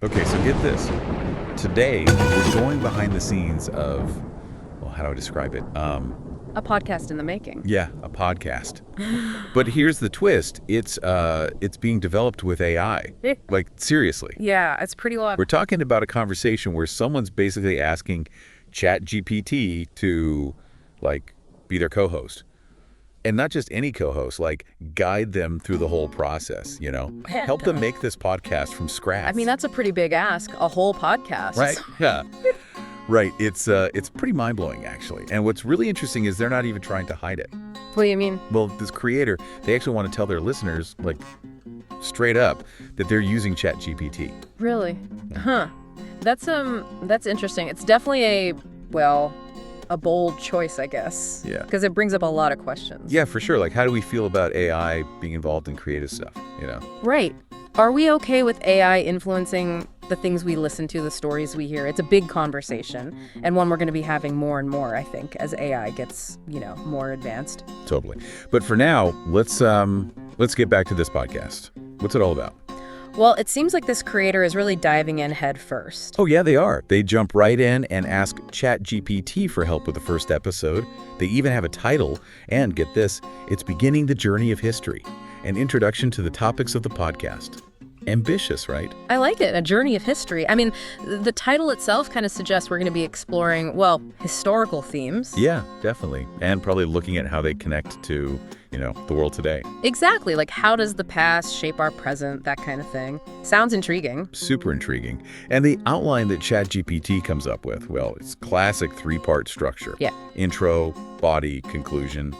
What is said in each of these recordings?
Okay, so get this. Today, we're going behind the scenes of, well, how do I describe it? A podcast in the making. Yeah, a podcast. But here's the twist. It's being developed with AI. Like, seriously. Yeah, it's pretty wild. We're talking about a conversation where someone's basically asking ChatGPT to, like, be their co-host. And not just any co-host, like, guide them through the whole process, Help them make this podcast from scratch. I mean, that's a pretty big ask, a whole podcast. Right, yeah. Right, it's pretty mind-blowing, actually. And what's really interesting is they're not even trying to hide it. What do you mean? Well, this creator, they actually want to tell their listeners, like, straight up, that they're using ChatGPT. Really? Huh. That's interesting. It's definitely a bold choice, I guess. Yeah. Because it brings up a lot of questions. Yeah, for sure. Like, how do we feel about AI being involved in creative stuff, Right. Are we okay with AI influencing the things we listen to, the stories we hear? It's a big conversation, and one we're going to be having more and more, I think, as AI gets, more advanced. Totally. But for now, let's get back to this podcast. What's it all about? Well, it seems like this creator is really diving in head first. Oh, yeah, they are. They jump right in and ask ChatGPT for help with the first episode. They even have a title. And get this, it's Beginning the Journey of History, an introduction to the topics of the podcast. Ambitious, right? I like it, a journey of history. I mean, the title itself kind of suggests we're going to be exploring, historical themes. Yeah, definitely. And probably looking at how they connect to, the world today. Exactly. Like, how does the past shape our present, that kind of thing. Sounds intriguing. Super intriguing. And the outline that ChatGPT comes up with, well, it's classic three-part structure. Yeah. Intro, body, conclusion,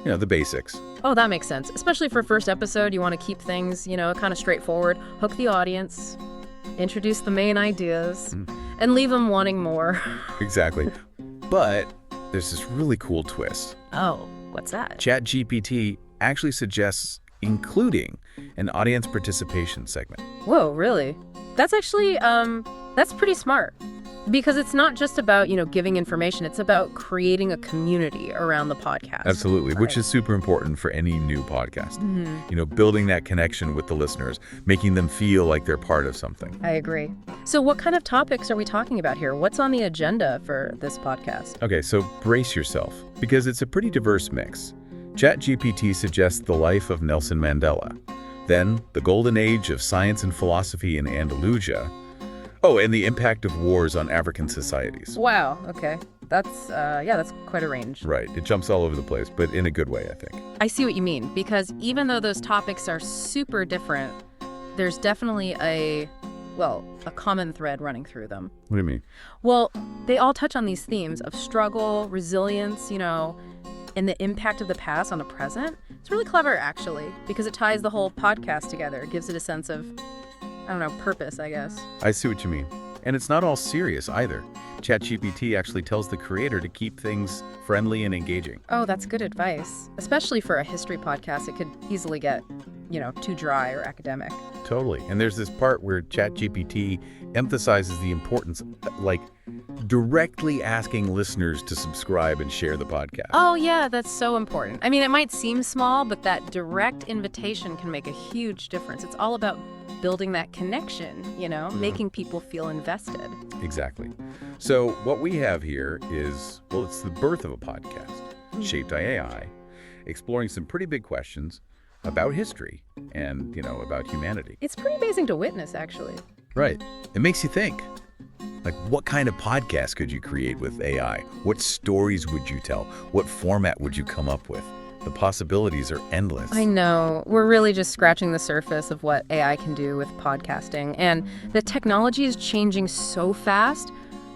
the basics. Oh, that makes sense. Especially for first episode, you want to keep things, kind of straightforward, hook the audience, introduce the main ideas, and leave them wanting more. Exactly. But there's this really cool twist. Oh, what's that? ChatGPT actually suggests including an audience participation segment. Whoa, really? That's actually, that's pretty smart. Because it's not just about, giving information. It's about creating a community around the podcast. Absolutely, right. Which is super important for any new podcast. Building that connection with the listeners, making them feel like they're part of something. I agree. So what kind of topics are we talking about here? What's on the agenda for this podcast? Okay, so brace yourself, because it's a pretty diverse mix. ChatGPT suggests the life of Nelson Mandela, then the golden age of science and philosophy in Andalusia. Oh, and the impact of wars on African societies. Wow, okay. That's quite a range. Right. It jumps all over the place, but in a good way, I think. I see what you mean, because even though those topics are super different, there's definitely a common thread running through them. What do you mean? Well, they all touch on these themes of struggle, resilience, and the impact of the past on the present. It's really clever, actually, because it ties the whole podcast together. It gives it a sense of purpose, I guess. I see what you mean. And it's not all serious either. ChatGPT actually tells the creator to keep things friendly and engaging. Oh, that's good advice. Especially for a history podcast, it could easily get, too dry or academic. Totally. And there's this part where ChatGPT emphasizes the importance, like directly asking listeners to subscribe and share the podcast. Oh, yeah, that's so important. I mean, it might seem small, but that direct invitation can make a huge difference. It's all about building that connection, making people feel invested. Exactly. So what we have here is, it's the birth of a podcast shaped by AI, exploring some pretty big questions about history and, about humanity. It's pretty amazing to witness, actually. Right. It makes you think. Like, what kind of podcast could you create with AI? What stories would you tell? What format would you come up with? The possibilities are endless. I know. We're really just scratching the surface of what AI can do with podcasting. And the technology is changing so fast.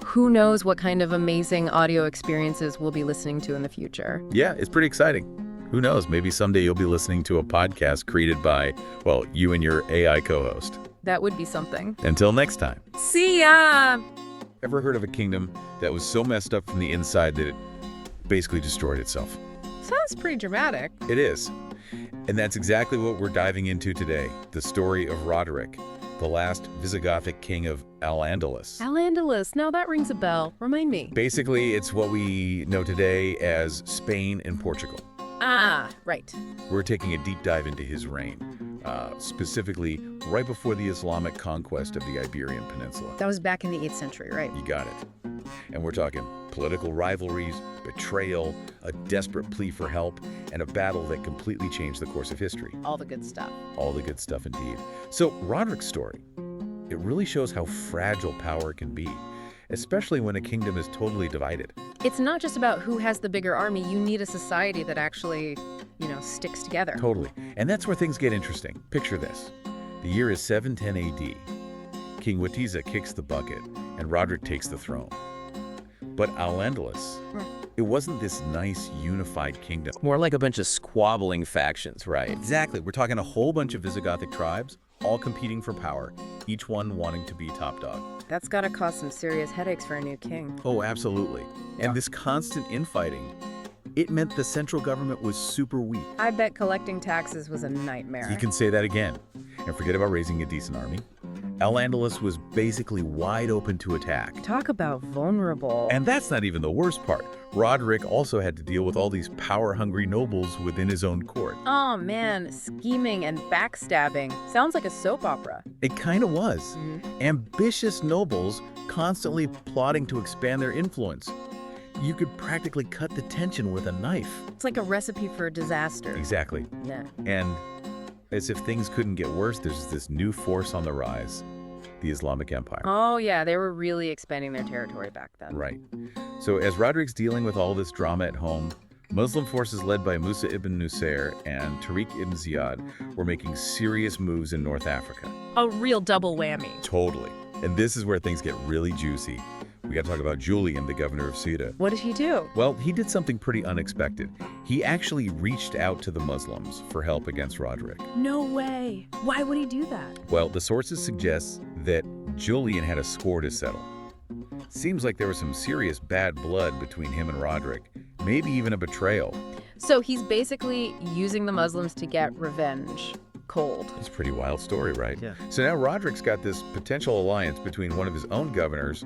Who knows what kind of amazing audio experiences we'll be listening to in the future. Yeah, it's pretty exciting. Who knows? Maybe someday you'll be listening to a podcast created by, you and your AI co-host. That would be something. Until next time. See ya! Ever heard of a kingdom that was so messed up from the inside that it basically destroyed itself? Sounds pretty dramatic. It is. And that's exactly what we're diving into today. The story of Roderick, the last Visigothic king of Al-Andalus. Al-Andalus. Now that rings a bell. Remind me. Basically, it's what we know today as Spain and Portugal. Ah, right. We're taking a deep dive into his reign. specifically right before the Islamic conquest of the Iberian Peninsula. That was back in the 8th century, right? You got it. And we're talking political rivalries, betrayal, a desperate plea for help, and a battle that completely changed the course of history. All the good stuff. All the good stuff indeed. So Roderick's story, it really shows how fragile power can be, especially when a kingdom is totally divided. It's not just about who has the bigger army. You need a society that actually, sticks together. Totally. And that's where things get interesting. Picture this. The year is 710 AD. King Witiza kicks the bucket, and Roderick takes the throne. But Al-Andalus, it wasn't this nice, unified kingdom. More like a bunch of squabbling factions, right? Exactly. We're talking a whole bunch of Visigothic tribes, all competing for power, each one wanting to be top dog. That's got to cause some serious headaches for a new king. Oh, absolutely. And this constant infighting, it meant the central government was super weak. I bet collecting taxes was a nightmare. You can say that again. And forget about raising a decent army. Al-Andalus was basically wide open to attack. Talk about vulnerable. And that's not even the worst part. Roderick also had to deal with all these power-hungry nobles within his own court. Oh man, scheming and backstabbing. Sounds like a soap opera. It kind of was. Ambitious nobles constantly plotting to expand their influence. You could practically cut the tension with a knife. It's like a recipe for disaster. Exactly. Yeah. And as if things couldn't get worse, there's this new force on the rise, the Islamic Empire. Oh yeah, they were really expanding their territory back then. Right. So as Roderick's dealing with all this drama at home, Muslim forces led by Musa ibn Nusayr and Tariq ibn Ziyad were making serious moves in North Africa. A real double whammy. Totally. And this is where things get really juicy. We got to talk about Julian, the governor of Ceuta. What did he do? Well, he did something pretty unexpected. He actually reached out to the Muslims for help against Roderick. No way. Why would he do that? Well, the sources suggest that Julian had a score to settle. Seems like there was some serious bad blood between him and Roderick, maybe even a betrayal. So he's basically using the Muslims to get revenge. Cold. It's a pretty wild story, right? Yeah. So now Roderick's got this potential alliance between one of his own governors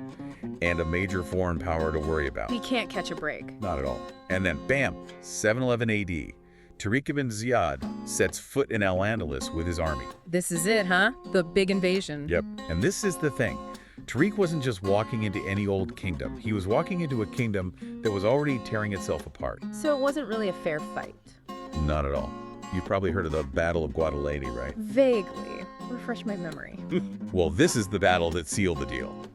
and a major foreign power to worry about. He can't catch a break. Not at all. And then, bam, 711 AD, Tariq ibn Ziyad sets foot in Al-Andalus with his army. This is it, huh? The big invasion. Yep. And this is the thing. Tariq wasn't just walking into any old kingdom. He was walking into a kingdom that was already tearing itself apart. So it wasn't really a fair fight. Not at all. You've probably heard of the Battle of Guadalete, right? Vaguely. Refresh my memory. Well, this is the battle that sealed the deal.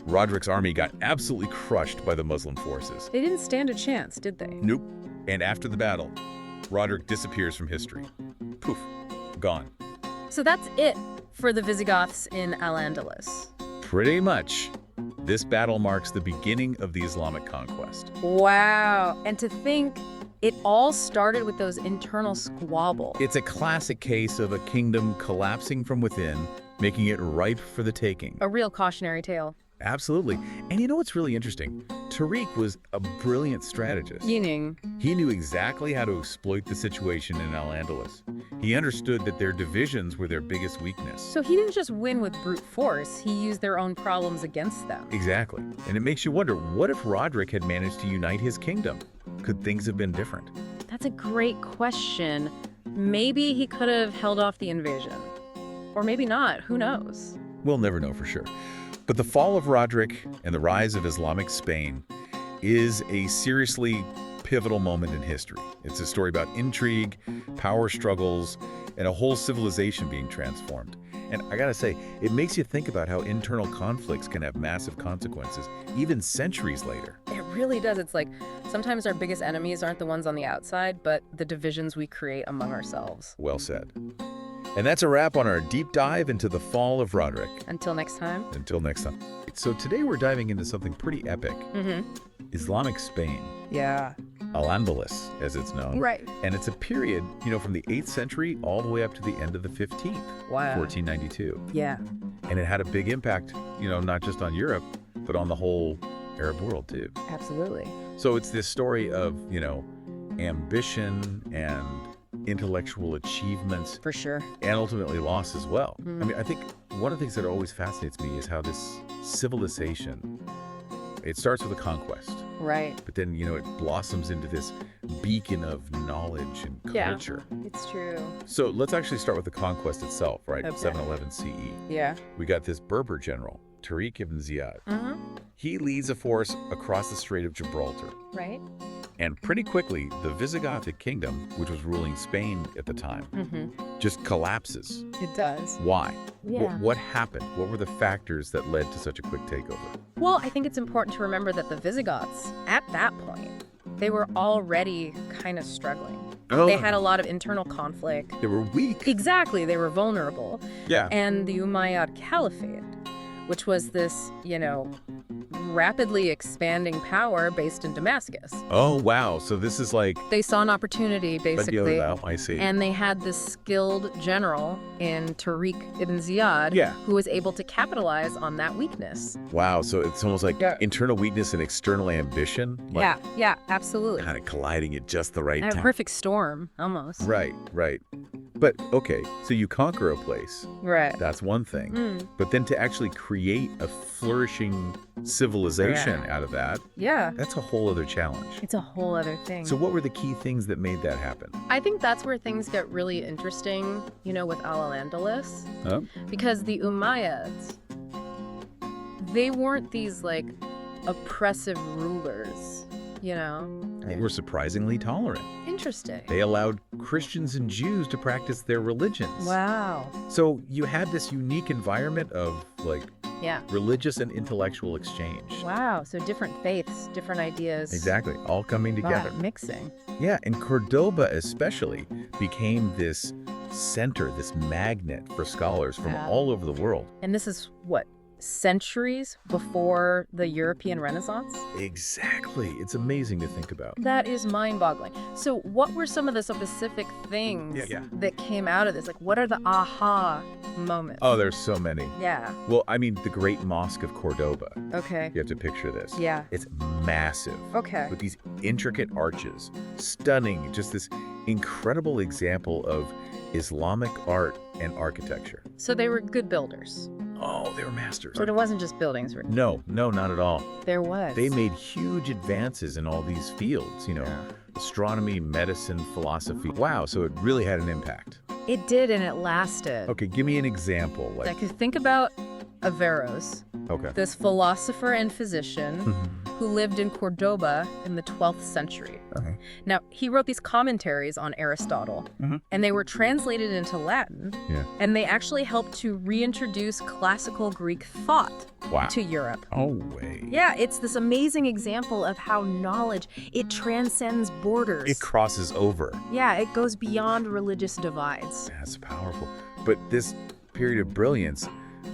Roderick's army got absolutely crushed by the Muslim forces. They didn't stand a chance, did they? Nope. And after the battle, Roderick disappears from history. Poof. Gone. So that's it for the Visigoths in Al-Andalus. Pretty much. This battle marks the beginning of the Islamic conquest. Wow. And to think it all started with those internal squabbles. It's a classic case of a kingdom collapsing from within, making it ripe for the taking. A real cautionary tale. Absolutely. And you know what's really interesting? Tariq was a brilliant strategist. Meaning? He knew exactly how to exploit the situation in Al-Andalus. He understood that their divisions were their biggest weakness. So he didn't just win with brute force, he used their own problems against them. Exactly. And it makes you wonder, what if Roderick had managed to unite his kingdom? Could things have been different? That's a great question. Maybe he could have held off the invasion. Or maybe not, who knows? We'll never know for sure. But the fall of Roderick and the rise of Islamic Spain is a seriously pivotal moment in history. It's a story about intrigue, power struggles, and a whole civilization being transformed. And I gotta say, it makes you think about how internal conflicts can have massive consequences, even centuries later. It really does. It's like sometimes our biggest enemies aren't the ones on the outside, but the divisions we create among ourselves. Well said. And that's a wrap on our deep dive into the fall of Roderick. Until next time. Until next time. So today we're diving into something pretty epic. Islamic Spain. Yeah. Al-Andalus, as it's known. Right. And it's a period, from the 8th century all the way up to the end of the 15th. Wow. 1492. Yeah. And it had a big impact, not just on Europe, but on the whole Arab world too. Absolutely. So it's this story of, ambition and intellectual achievements. For sure. And ultimately loss as well. I mean, I think one of the things that always fascinates me is how this civilization, it starts with a conquest. Right. But then, it blossoms into this beacon of knowledge and Yeah. culture. It's true. So let's actually start with the conquest itself, right? Okay. 711 CE. Yeah. We got this Berber general, Tariq ibn Ziyad. Mm-hmm. He leads a force across the Strait of Gibraltar. Right? And pretty quickly, the Visigothic kingdom, which was ruling Spain at the time, Mm-hmm. just collapses. It does. Why? Yeah. What happened? What were the factors that led to such a quick takeover? Well, I think it's important to remember that the Visigoths, at that point, they were already kind of struggling. Oh, They had a lot of internal conflict. they were weak. Exactly, they were vulnerable. Yeah. And the Umayyad Caliphate, which was this, rapidly expanding power based in Damascus. Oh, wow. So this is like... They saw an opportunity, basically. I see. And they had this skilled general in Tariq ibn Ziyad Yeah. who was able to capitalize on that weakness. Wow. So it's almost like internal weakness and external ambition. Like Yeah, absolutely. kind of colliding at just the right A time. perfect storm, almost. Right. But, okay, so you conquer a place. Right. That's one thing. Mm. But then to actually create a flourishing civilization out of that, Yeah. that's a whole other challenge. It's a whole other thing. So what were the key things that made that happen? I think that's where things get really interesting, with Al-Andalus. Huh? Because the Umayyads, they weren't these, oppressive rulers, They were surprisingly tolerant. Interesting. They allowed Christians and Jews to practice their religions. Wow. So you had this unique environment of, Yeah. religious and intellectual exchange. Wow. So different faiths, different ideas. Exactly, all coming together. Wow, mixing. Yeah, and Cordoba especially became this center, this magnet for scholars from Yeah. all over the world. And this is what? Centuries before the European Renaissance? Exactly. It's amazing to think about. That is mind-boggling. So what were some of the specific things that came out of this? What are the aha moments? Oh, there's so many. Yeah. Well, I mean, the Great Mosque of Cordoba. Okay. You have to picture this. Yeah. It's massive. Okay. With these intricate arches. Stunning. Just this incredible example of Islamic art and architecture. So they were good builders. Oh, they were masters. So it wasn't just buildings, right? No, not at all. There was. They made huge advances in all these fields, astronomy, medicine, philosophy. Wow, so it really had an impact. It did, and it lasted. Okay, give me an example. I could think about Averroes, Okay. this philosopher and physician who lived in Cordoba in the 12th century. Okay. Now, he wrote these commentaries on Aristotle, and they were translated into Latin, Yeah. and they actually helped to reintroduce classical Greek thought Wow. to Europe. Oh, way. Yeah, it's this amazing example of how knowledge, it transcends borders. It crosses over. Yeah, it goes beyond religious divides. That's powerful. But this period of brilliance,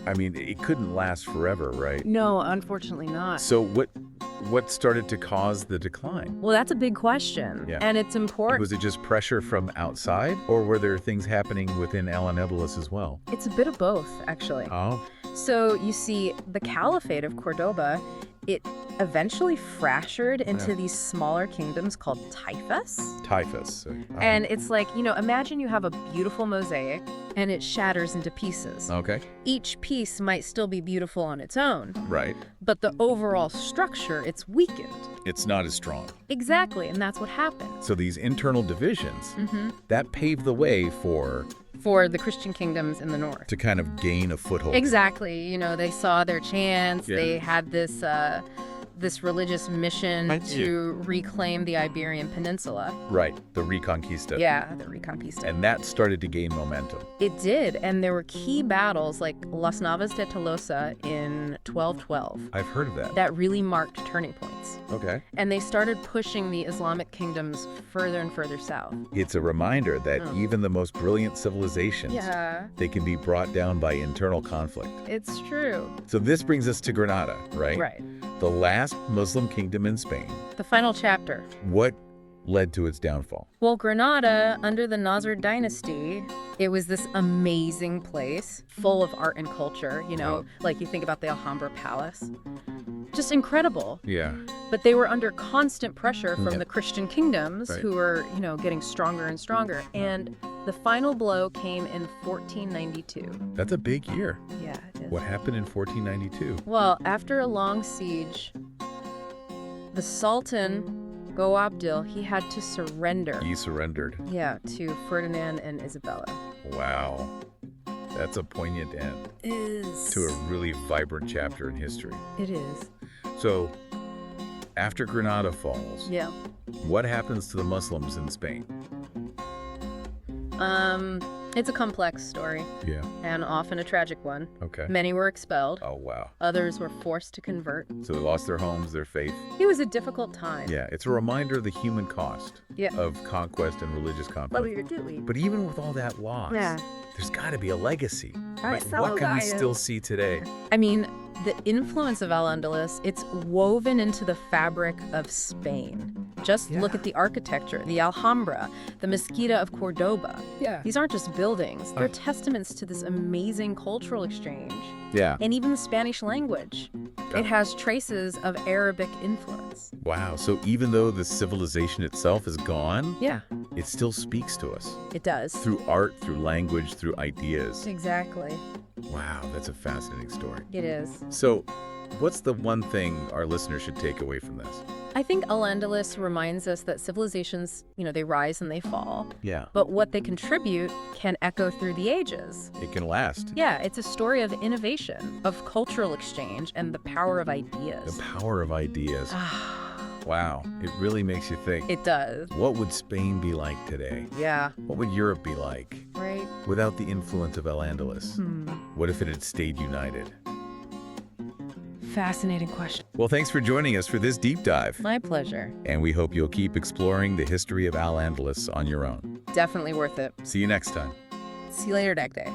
I mean, it couldn't last forever, right? No, unfortunately not. So what started to cause the decline? Well, that's a big question, Yeah. and it's important. Was it just pressure from outside, or were there things happening within Al-Andalus as well? It's a bit of both, actually. Oh, So you see, the Caliphate of Cordoba, it eventually fractured into these smaller kingdoms called taifas. typhus. And it's imagine you have a beautiful mosaic and it shatters into pieces. Okay. Each piece might still be beautiful on its own, Right. but the overall structure, it's weakened. It's not as strong. Exactly, and that's what happened. So these internal divisions, that paved the way for The Christian kingdoms in the north. to kind of gain a foothold. Exactly. They saw their chance. Yeah. They had this religious mission Right. to reclaim the Iberian Peninsula. Right, the Reconquista. Yeah, the Reconquista. And that started to gain momentum. It did, and there were key battles like Las Navas de Tolosa in 1212 I've heard of that. that really marked turning points. Okay. And they started pushing the Islamic kingdoms further and further south. It's a reminder that Oh. even the most brilliant civilizations, Yeah, they can be brought down by internal conflict. it's true. So this brings us to Granada, right? Right. The last Muslim kingdom in Spain. The final chapter. What led to its downfall? Well, Granada, under the Nasrid dynasty, it was this amazing place full of art and culture, like you think about the Alhambra Palace. Just incredible. Yeah. But they were under constant pressure from Yeah. the Christian kingdoms Right. who were, getting stronger and stronger. And the final blow came in 1492. That's a big year. Yeah, it is. What happened in 1492? Well, after a long siege, the Sultan Go Abdil, he had to surrender. He surrendered. Yeah, to Ferdinand and Isabella. Wow. That's a poignant end to a really vibrant chapter in history. It is. So, after Granada falls, Yeah. what happens to the Muslims in Spain? It's a complex story, Yeah. and often a tragic one. Okay. Many were expelled. Oh, wow. Others were forced to convert. So they lost their homes, their faith. It was a difficult time. Yeah, it's a reminder of the human cost Yeah. of conquest and religious conflict. But even with all that loss, there's got to be a legacy. Like, what can we still see today? I mean, the influence of Al-Andalus, it's woven into the fabric of Spain. Just look at the architecture, the Alhambra, the Mezquita of Cordoba. Yeah. These aren't just buildings. They're testaments to this amazing cultural exchange. Yeah. And even the Spanish language. It has traces of Arabic influence. Wow. So even though the civilization itself is gone, Yeah, it still speaks to us it does. through art, through language, through ideas. Exactly. Wow, that's a fascinating story. It is. So, what's the one thing our listeners should take away from this? I think Al-Andalus reminds us that civilizations, they rise and they fall. Yeah. But what they contribute can echo through the ages. It can last. Yeah, it's a story of innovation, of cultural exchange, and the power of ideas. The power of ideas. Wow, it really makes you think. It does. What would Spain be like today? Yeah. What would Europe be like Right? without the influence of Al-Andalus? What if it had stayed united? Fascinating question. Well, thanks for joining us for this deep dive. My pleasure. And we hope you'll keep exploring the history of Al-Andalus on your own. Definitely worth it. See you next time. See you later, Dag Day.